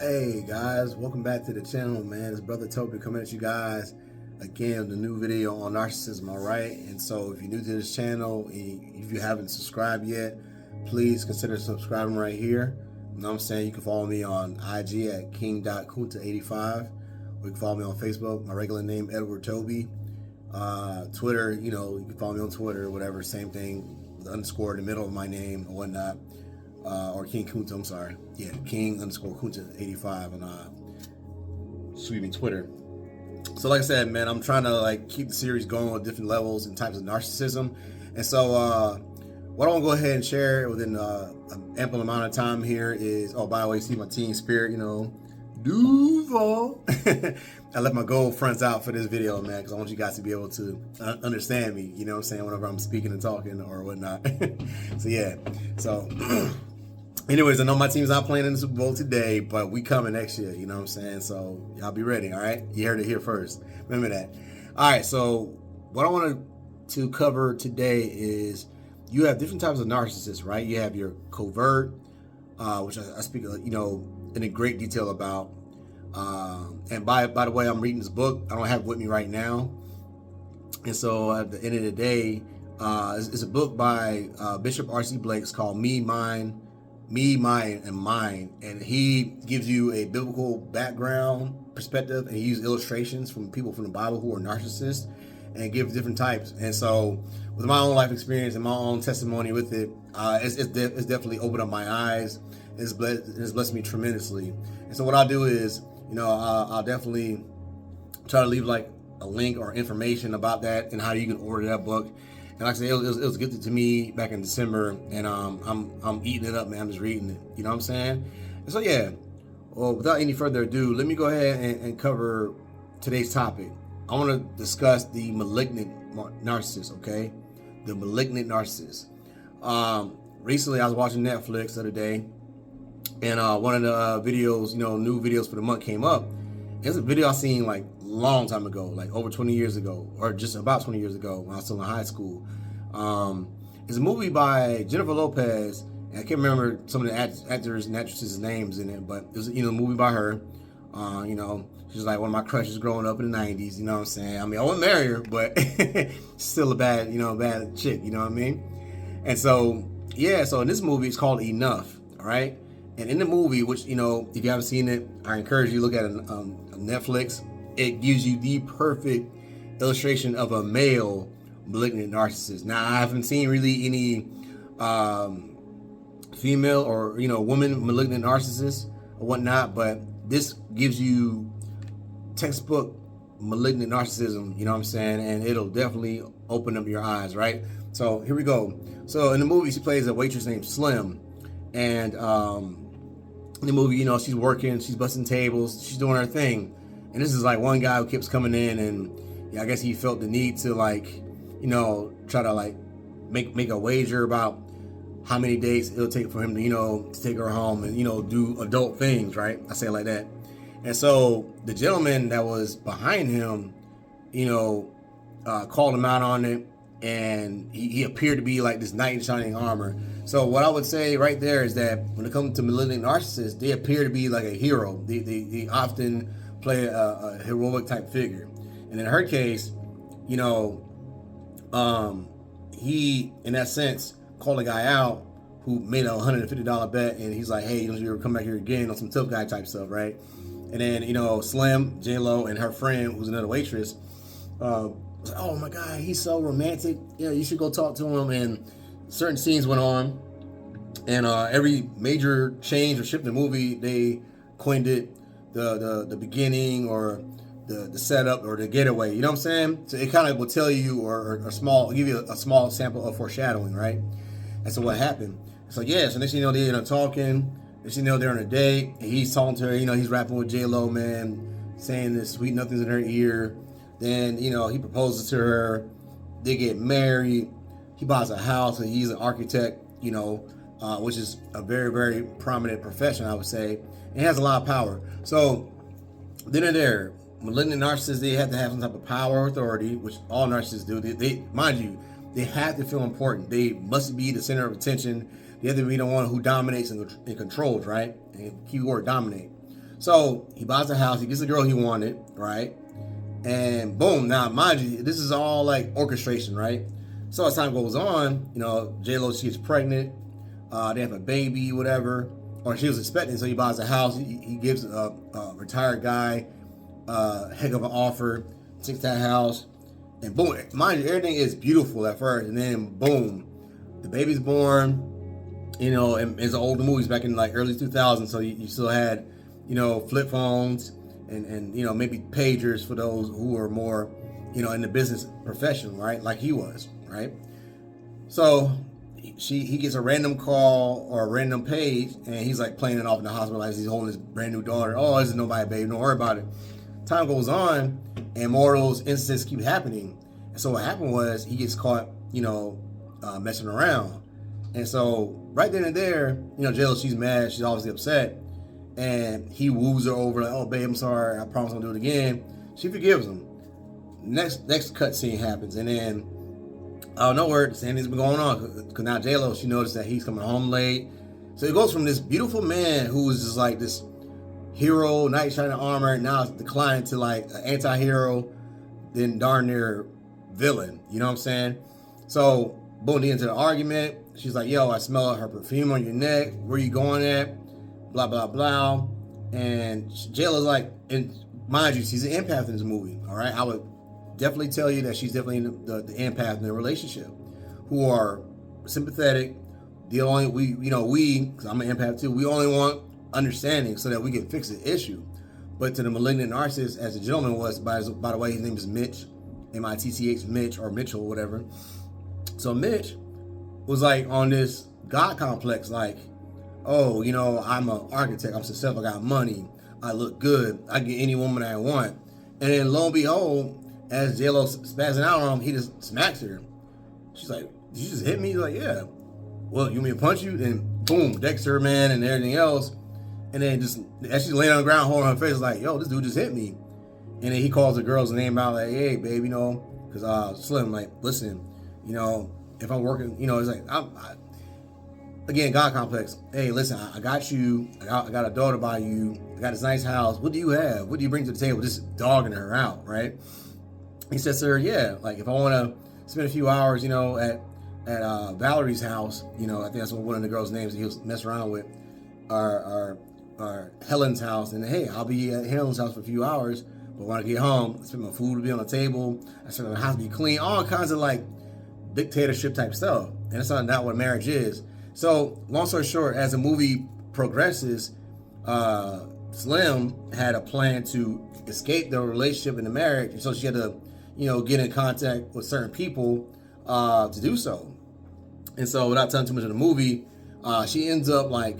Hey guys, welcome back to the channel, man. It's Brother Toby coming at you guys again with a new video on narcissism, all right? And so if you're new to this channel, if you haven't subscribed yet, please consider subscribing right here. You know what I'm saying? You can follow me on IG at king.kunta85, or you can follow me on Facebook, my regular name, Edward Toby. Twitter, you can follow me on Twitter or whatever, same thing, with the underscore in the middle of my name or whatnot. Or King Kunta, I'm sorry. Yeah, King_Kunta85 on Twitter. So like I said, man, I'm trying to keep the series going with different levels and types of narcissism. And so what I want to go ahead and share within an ample amount of time here is, oh, by the way, see my teen spirit, Duval. I left my gold fronts out for this video, man, because I want you guys to be able to understand me, you know what I'm saying, whenever I'm speaking and talking or whatnot. So yeah, so anyways, I know my team's not playing in the Super Bowl today, but we coming next year, you know what I'm saying? So y'all be ready, all right? You heard it here first. Remember that. All right, so what I want to cover today is you have different types of narcissists, right? You have your covert, which I speak, in great detail about. And by the way, I'm reading this book. I don't have it with me right now. And so at the end of the day, it's a book by Bishop R.C. Blake. It's called Me, Mine, and Mine. And he gives you a biblical background perspective, and he uses illustrations from people from the Bible who are narcissists and gives different types. And so with my own life experience and my own testimony with it, it's definitely opened up my eyes. It's blessed me tremendously. And so what I'll do is, I'll definitely try to leave like a link or information about that and how you can order that book. And like I said, it was gifted to me back in December, and I'm eating it up, man. I'm just reading it. You know what I'm saying? And so yeah, well, without any further ado, let me go ahead and cover today's topic. I want to discuss the malignant narcissist, okay? The malignant narcissist. Recently, I was watching Netflix the other day, and one of the videos, new videos for the month came up. It's a video I seen like long time ago, like over 20 years ago, or just about 20 years ago when I was still in high school. It's a movie by Jennifer Lopez, and I can't remember some of the actors and actresses' names in it, but it was a movie by her. She's like one of my crushes growing up in the 90s, you know what I'm saying? I mean, I wouldn't marry her, but still a bad chick, you know what I mean? And so, yeah, so in this movie, it's called Enough, all right? And in the movie, which, if you haven't seen it, I encourage you to look at it on Netflix. It gives you the perfect illustration of a male malignant narcissist. Now, I haven't seen really any female or, woman malignant narcissists or whatnot, but this gives you textbook malignant narcissism, you know what I'm saying? And it'll definitely open up your eyes, right? So here we go. So in the movie, she plays a waitress named Slim. And in the movie, she's working, she's busting tables, she's doing her thing. And this is like one guy who keeps coming in, and I guess he felt the need to try to make a wager about how many days it'll take for him to take her home and do adult things, right? I say it like that. And so the gentleman that was behind him, called him out on it, and he appeared to be like this knight in shining armor. So what I would say right there is that when it comes to malignant narcissists, they appear to be like a hero. They often play a heroic type figure. And in her case, he, in that sense, called a guy out who made a $150 bet, and he's like, hey, you ever come back here again on some tough guy type stuff, right? And then, Slim, J-Lo, and her friend, who's another waitress, was like, oh my God, he's so romantic. Yeah, you should go talk to him. And certain scenes went on, and every major change or shift in the movie, they coined it the beginning or the setup or the getaway. You know what I'm saying? So it kind of will tell you or give you a small sample of foreshadowing, right? And so what happened? So yeah, so next thing you know, they end up talking. Next thing you know, they're on a date, and he's talking to her. He's rapping with J-Lo, man, saying this sweet nothings in her ear. Then he proposes to her. They get married. He buys a house, and he's an architect, which is a very, very prominent profession, I would say. And he has a lot of power. So then and there, malignant narcissists, they have to have some type of power or authority, which all narcissists do. They mind you, they have to feel important. They must be the center of attention. They have to be the one who dominates and controls, right? And keyword dominate. So he buys a house, he gets the girl he wanted, right? And boom, now mind you, this is all like orchestration, right? So as time goes on, you know, J-Lo, she gets pregnant, they have a baby, whatever, or she was expecting, so he buys a house, he gives a retired guy a heck of an offer, takes that house, and boom, mind you, everything is beautiful at first, and then boom, the baby's born, you know, and it's older movies back in like early 2000s, so you still had, you know, flip phones and you know, maybe pagers for those who are more, you know, in the business profession, right? Like he was, right? So he gets a random call or a random page, and he's like playing it off in the hospital as he's holding his brand new daughter. Oh, this is nobody, baby. Don't worry about it. Time goes on, and more of those instances keep happening. And so what happened was he gets caught, you know, messing around. And so right then and there, you know, J-Lo, she's mad. She's obviously upset. And he woos her over like, oh, babe, I'm sorry. I promise I'll do it again. She forgives him. Next cut scene happens. And then out of nowhere, the same thing's been going on. Because now J-Lo, she noticed that he's coming home late. So it goes from this beautiful man who was just like this hero, knight in shining armor, now it's declined to like an anti-hero, then darn near villain. You know what I'm saying? So boom, they into the argument. She's like, yo, I smell her perfume on your neck. Where you going at? Blah, blah, blah. And J-Lo's like, and mind you, she's an empath in this movie. All right. I would definitely tell you that she's definitely the empath in the relationship, who are sympathetic. The only, because I'm an empath too, we only want understanding so that we can fix the issue. But to the malignant narcissist, as the gentleman was, by the way, his name is Mitch, M-I-T-C-H, Mitch, or Mitchell, whatever. So Mitch was like on this God complex, like, oh, you know, I'm an architect, I'm successful, I got money, I look good, I get any woman I want. And then lo and behold, as J-Lo spazzing out on him, he just smacks her. She's like, did you just hit me? He's like, yeah. Well, you want me to punch you? Then boom, Dexter, man, and everything else. And then just, as she's laying on the ground holding her face, like, yo, this dude just hit me. And then he calls the girl's name out, like, hey, babe, you know, because Slim, like, listen, you know, if I'm working, you know, it's like, again, God complex. Hey, listen, I got you. I got a daughter by you. I got this nice house. What do you have? What do you bring to the table? Just dogging her out, right? He says to her, yeah, like if I want to spend a few hours, you know, at Valerie's house, you know, I think that's one of the girls' names that he was messing around with, or Helen's house. And hey, I'll be at Helen's house for a few hours, but when I get home, I expect my food to be on the table. I expect my house to be clean. All kinds of like dictatorship type stuff. And that's not what marriage is. So, long story short, as the movie progresses, Slim had a plan to escape the relationship and the marriage, and so she had to, you know, get in contact with certain people to do so. And so, without telling too much of the movie, she ends up like,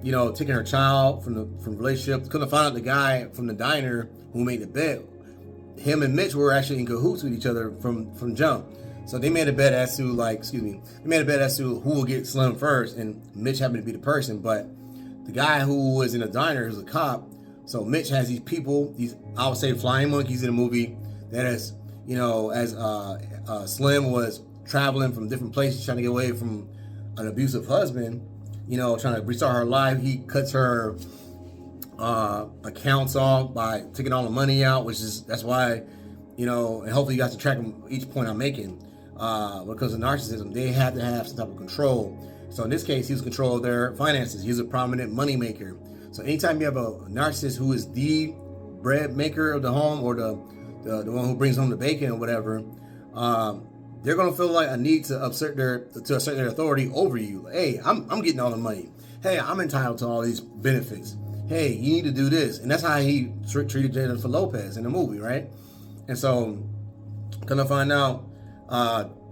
you know, taking her child from the relationship. Couldn't find out the guy from the diner who made the bet. Him and Mitch were actually in cahoots with each other from jump. So they made a bet as to who will get Slim first, and Mitch happened to be the person. But the guy who was in the diner is a cop. So Mitch has these people, these, I would say, flying monkeys in the movie. That is, you know, as Slim was traveling from different places, trying to get away from an abusive husband, you know, trying to restart her life. He cuts her accounts off by taking all the money out, that's why, you know, and hopefully you guys can track each point I'm making. Because of narcissism, they have to have some type of control. So in this case, he was in control of their finances. He's a prominent money maker. So anytime you have a narcissist who is the bread maker of the home, or the one who brings home the bacon or whatever, they're gonna feel like a need to assert their authority over you. Hey, I'm getting all the money. Hey, I'm entitled to all these benefits. Hey, you need to do this. And that's how he treated Jennifer Lopez in the movie, right? And so, gonna find out,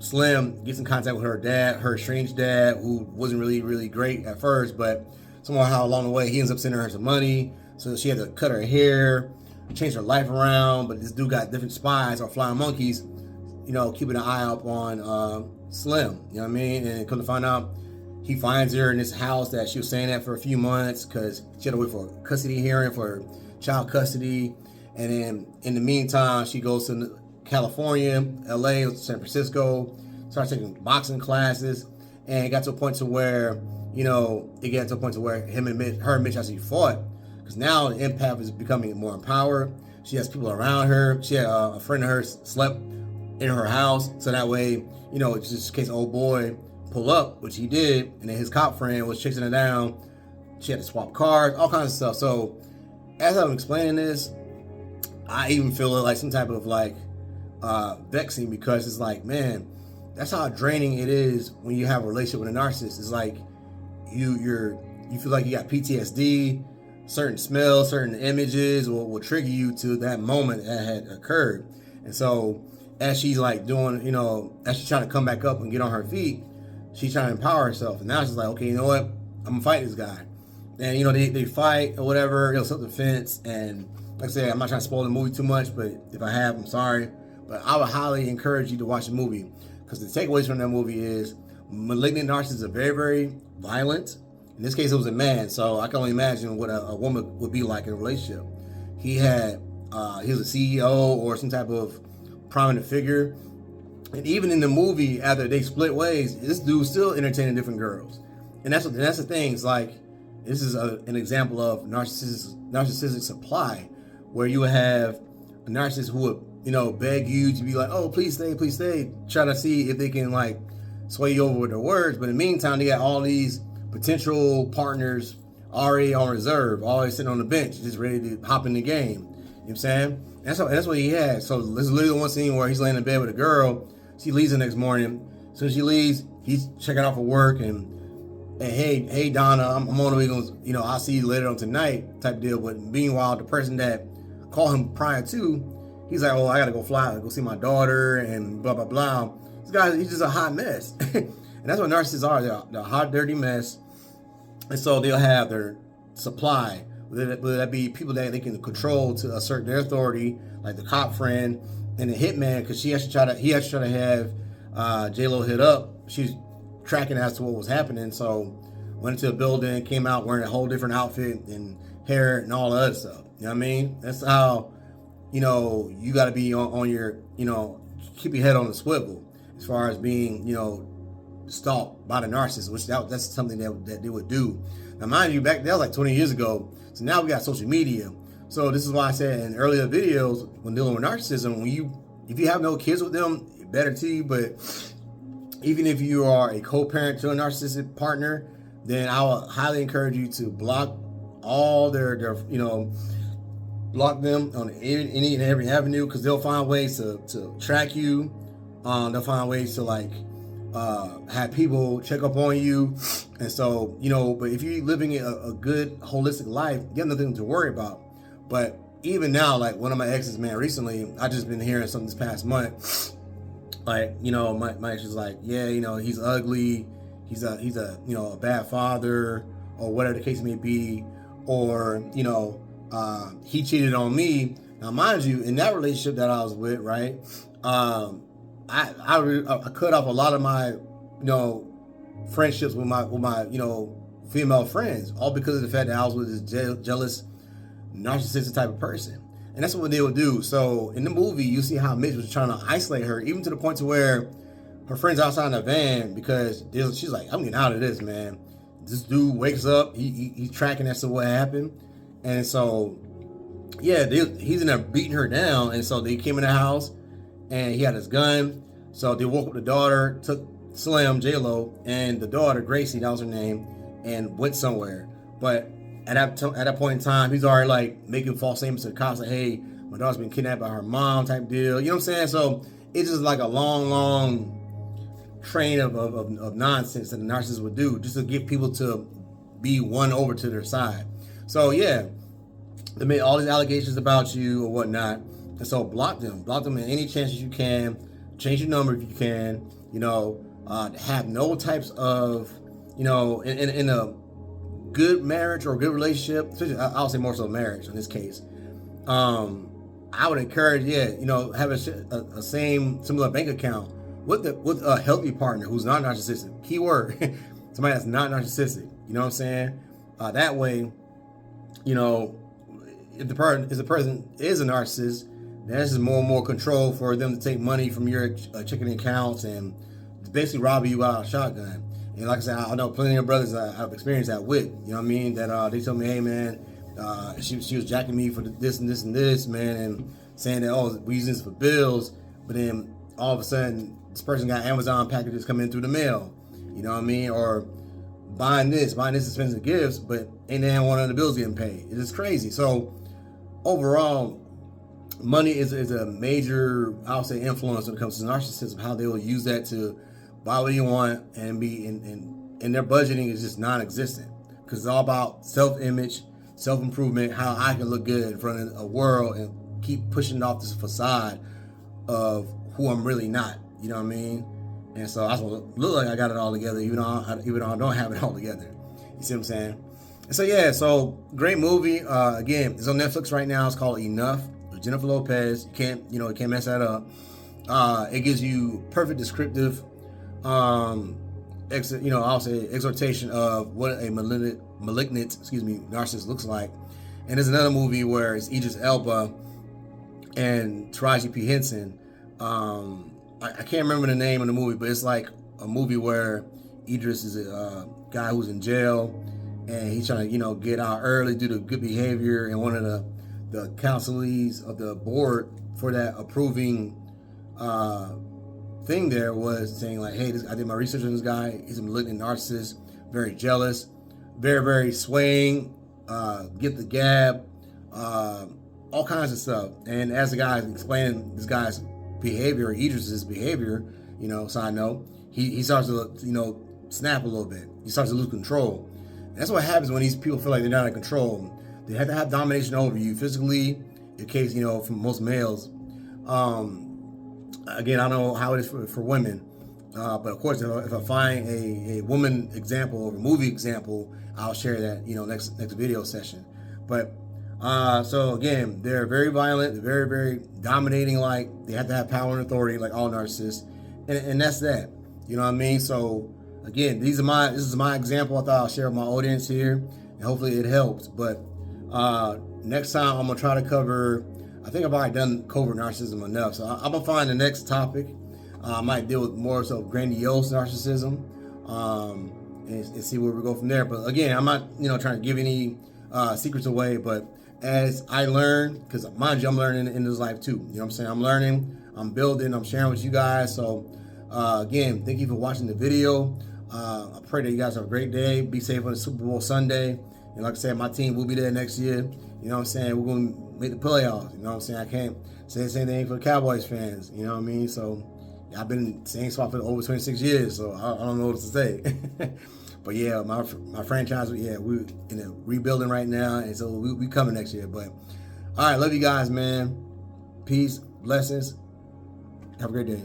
Slim gets in contact with her dad, her estranged dad, who wasn't really great at first, but somehow along the way he ends up sending her some money, so she had to cut her hair, change her life around. But this dude got different spies or flying monkeys, you know, keeping an eye up on Slim. You know what I mean? And come to find out, he finds her in this house that she was staying at for a few months because she had to wait for a custody hearing for child custody. And then in the meantime, she goes to California, LA, San Francisco, starts taking boxing classes, and it got to a point to where, you know, her and Mitch actually fought, because now the empath is becoming more empowered. She has people around her. She had a friend of hers slept in her house, so that way, you know, just in case old boy pull up, which he did, and then his cop friend was chasing her down. She had to swap cars, all kinds of stuff. So as I'm explaining this, I even feel like some type of like vexing, because it's like, man, that's how draining it is when you have a relationship with a narcissist. It's like you feel like you got PTSD. Certain smells, certain images will trigger you to that moment that had occurred. And so as she's like doing, you know, as she's trying to come back up and get on her feet, she's trying to empower herself. And now she's like, okay, you know what? I'm gonna fight this guy. And you know, they fight or whatever, you know, self-defense. And like I said, I'm not trying to spoil the movie too much, but if I have, I'm sorry. But I would highly encourage you to watch the movie, because the takeaways from that movie is Malignant Narcissists are very, very violent. In this case, it was a man, so I can only imagine what a woman would be like in a relationship. He was a CEO or some type of prominent figure. And even in the movie, after they split ways, this dude's still entertaining different girls. And that's the thing. It's like, this is an example of narcissistic supply, where you would have a narcissist who would, you know, beg you to be like, oh, please stay, try to see if they can like sway you over with their words. But in the meantime, they got all these potential partners already on reserve, always sitting on the bench, just ready to hop in the game. You know what I'm saying? That's what he had. So this is literally one scene where he's laying in bed with a girl. She leaves the next morning. So she leaves, he's checking out for work, and hey Donna, I'm on the way, you know, I'll see you later on tonight type deal. But meanwhile, the person that called him prior to, he's like, oh, I gotta go go see my daughter and blah blah blah. This guy, he's just a hot mess. And that's what narcissists are. They're a hot, dirty mess. And so they'll have their supply, whether that be people that they can control to assert their authority, like the cop friend and the hitman, because he has to try to have J-Lo hit up. She's tracking as to what was happening. So went into a building, came out wearing a whole different outfit and hair and all the other stuff. You know what I mean? That's how, you know, you got to be on your, you know, keep your head on the swivel as far as being, you know, stalked by the narcissist, which that's something that they would do. Now, mind you, back that was like 20 years ago. So now we got social media. So this is why I said in earlier videos, when dealing with narcissism, if you have no kids with them, better to you. But even if you are a co-parent to a narcissistic partner, then I would highly encourage you to block all their you know, block them on any and every avenue, because they'll find ways to track you. They'll find ways to like have people check up on you. And so, you know, but if you're living a good holistic life, you have nothing to worry about. But even now, like one of my exes, man, recently, I just been hearing something this past month. Like, you know, my ex was like, yeah, you know, he's ugly, he's a you know, a bad father, or whatever the case may be, or, you know, he cheated on me. Now, mind you, in that relationship that I was with, right, I cut off a lot of my, you know, friendships with my you know, female friends, all because of the fact that I was with this jealous, narcissistic type of person. And that's what they would do. So in the movie, you see how Mitch was trying to isolate her, even to the point to where her friends outside in the van, because she's like, I'm getting out of this, man. This dude wakes up, he's tracking as to what happened. And so, yeah, he's in there beating her down. And so they came in the house, and he had his gun. So they woke up the daughter, took Slim, J-Lo, and the daughter, Gracie, that was her name, and went somewhere. But at that point in time, he's already like making false statements to the cops, like, hey, my daughter's been kidnapped by her mom type deal. You know what I'm saying? So it's just like a long train of nonsense that the narcissist would do just to get people to be won over to their side. So yeah, they made all these allegations about you or whatnot. And so block them in any chances you can. Change your number if you can. You know, have no types of, you know, in a good marriage or a good relationship, especially I'll say more so marriage in this case. I would encourage, you know, have a similar bank account with a healthy partner who's not narcissistic. Keyword, somebody that's not narcissistic. You know what I'm saying? That way, you know, if the person is a narcissist, there's just more and more control for them to take money from your checking accounts and basically rob you out of a shotgun. And like I said, I know plenty of brothers I've experienced that with. You know what I mean? That they tell me, hey man, She was jacking me for this and this and this, man, and saying that, oh, we use this for bills, but then all of a sudden this person got Amazon packages coming in through the mail, you know what I mean, or buying this expensive gifts, but ain't there one of the bills getting paid. It's just crazy. So overall, money is a major, I'll say, influence when it comes to narcissism. How they will use that to buy what you want and be and their budgeting is just non-existent, because it's all about self-image, self-improvement, how I can look good in front of a world and keep pushing off this facade of who I'm really not. You know what I mean? And so I just want to look like I got it all together, even though I don't have it all together. You see what I'm saying? And so yeah, so great movie. Again, it's on Netflix right now. It's called Enough with Jennifer Lopez. You can't mess that up. It gives you perfect descriptive, I'll say exhortation of what a malignant, narcissist looks like. And there's another movie where it's Idris Elba and Taraji P. Henson. I can't remember the name of the movie, but it's like a movie where Idris is a guy who's in jail, and he's trying to, get out early due to good behavior. And one of the counselees of the board for that approving thing there was saying like, hey, I did my research on this guy. He's a malignant narcissist, very jealous, very, very swaying, get the gab, all kinds of stuff. And as the guy is explaining this guy's behavior, Idris's behavior, side note, he starts to, snap a little bit. He starts to lose control. And that's what happens when these people feel like they're not in control. They have to have domination over you physically, in case, from most males. Again, I don't know how it is for women, but of course, if I find a woman example or a movie example, I'll share that, next video session. But so again, they're very violent, they're very, very dominating. Like, they have to have power and authority, like all narcissists, and that's that. You know what I mean? So again, this is my example. I thought I'll share with my audience here, and hopefully it helps. But next time I'm gonna try to cover. I think I've already done covert narcissism enough, so I'm gonna find the next topic. I might deal with more so grandiose narcissism, and see where we go from there. But again, I'm not trying to give any secrets away. But as I learn, because mind you, I'm learning in this life too. You know what I'm saying? I'm learning, I'm building, I'm sharing with you guys. So again, thank you for watching the video. I pray that you guys have a great day. Be safe on the Super Bowl Sunday. And like I said, my team will be there next year. You know what I'm saying? We're going to make the playoffs. You know what I'm saying? I can't say the same thing for the Cowboys fans. You know what I mean? So I've been in the same spot for over 26 years, so I don't know what to say. But yeah, my franchise, we're in a rebuilding right now, and so we coming next year. But all right, love you guys, man. Peace, blessings. Have a great day.